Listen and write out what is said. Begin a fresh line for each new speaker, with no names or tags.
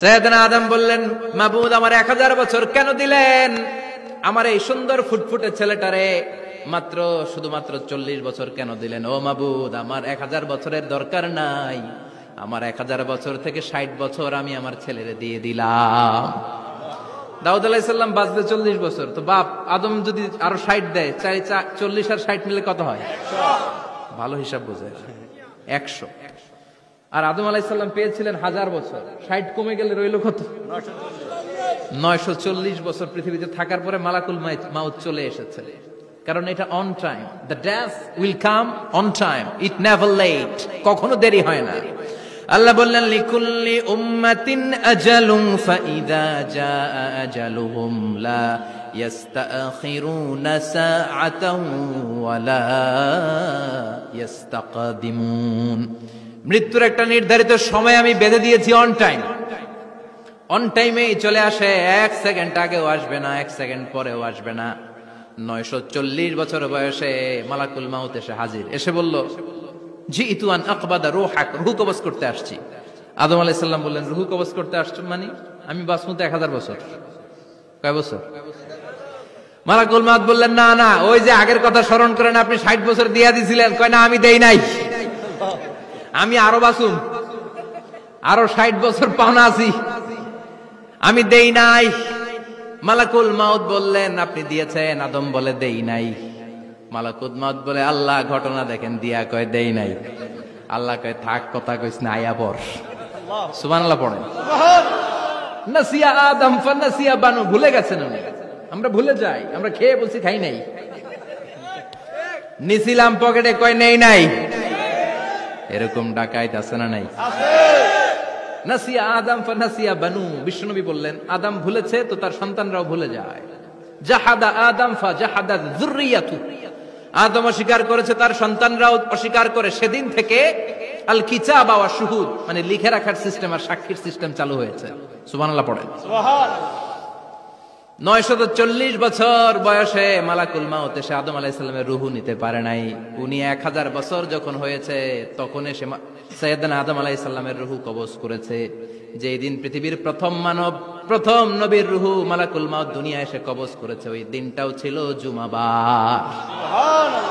সাইয়েদনা আদম বললেন, মাবুদ আমার 1000 বছর কেন দিলেন? আমার এই সুন্দর ফুটফুটে ছেলেটারে মাত্র শুধুমাত্র 40 বছর কেন দিলেন? ও মাবুদ, আমার 1000 বছরের দরকার নাই, আমার 1000 বছর থেকে 60 বছর আমি আমার ছেলেরে দিয়ে দিলাম। দাউদ আলাইহিস সালাম বাঁচবে 40 বছর, তো বাপ আদম যদি আরো 60 দেয়, 40 আর 60 মিলে কত হয়? 100। ভালো হিসাব বোঝে, 100। আর আদম আলাইহিস সালাম পেয়েছিলেন 1000 বছর, 60 কমে গেলে রইল কত? 940 বছর পৃথিবীতে থাকার পরে মালাকুল মাউত চলে এসেছে। কারণ এটা on time, the death will come on time, it never late, কখনো দেরি হয় না। আল্লাহ বললেন, লিকুল্লি উম্মাতিন আজালুন ফাইদা জাআ আজালুহুম লা ইস্তাখিরুনা সাআতান ওয়ালা ইস্তাকদিমুন। মৃত্যুর একটা নির্ধারিত সময় আমি বেঁধে দিয়েছি, অন টাইম, অন টাইমেই চলে আসে, 1 সেকেন্ড আগেও আসবে না, 1 সেকেন্ড পরেও আসবে না। 940 বছর বয়সে মালাকুল মাউত এসে হাজির, এসে বলল, জিইতু আন আকবাদা রূহাক, রূহ কবজ করতে আসছি। আদম আলাইহিস সালাম বললেন, রূহ কবজ করতে আসছো মানে? আমি বাঁচবো তো 1000 বছর। কয় বছর? মালাকুল মাউত বললেন, না না, ওই যে আগের কথা স্মরণ করেন, আপনি 60 বছর দিয়া দিছিলেন। কয় না, আমি দেই নাই, আমি আরো বাঁচুম, আরো 60 বছর পাওনা আছি, আমি দেই নাই। মালাকুল মাউত বললেন, আপনি দিয়েছেন? আদম বলে, দেই নাই। মালাকুল মাউত বলে, আল্লাহ ঘটনা দেখেন, দিয়া কয় দেই নাই। আল্লাহ কয়, থাক, কথা কইস না, আয়া পড়। সুবহানাল্লাহ পড়েন। নাসিয়া আদম ফানাসিয়া বানু, ভুলে গেছেন উনি। আমরা ভুলে যাই, আমরা খেয়ে বলছি খাই নাই, নিছিলাম পকেটে, কয় নেই নাই। এরকম ডাকাইত আছে না নাই? নাসিয়া আদম ফানাসিয়া বানু, বিশ্বনবী বললেন, আদম ভুলেছে তো তার সন্তানরাও ভুলে যায়। জাহাদা আদম ফাজাহাদা যুররিয়াতু, আদম অস্বীকার করেছে, তার সন্তানরাও অস্বীকার করে। সেদিন থেকে আল কিতাব ওয়া শুহুদ, মানে লিখে রাখার সিস্টেম আর সাক্ষীর সিস্টেম চালু হয়েছে। সুবহানাল্লাহ পড়েন। সুবহানাল্লাহ। 940 বছর বয়সে মালাকুল মাউত এসে আদম আলাইহিস সালামের রূহ নিতে পারে নাই। উনি 1000 বছর যখন হয়েছে তখন এসে সাইয়েদনা আদম আলাইহিস সালামের রূহ কবজ করেছে। যেই দিন পৃথিবীর প্রথম মানব, প্রথম নবীর রূহ মালাকুল মাউত দুনিয়া এসে কবজ করেছে, ওই দিনটাও ছিল জুমাবার। সুবহানাল্লাহ।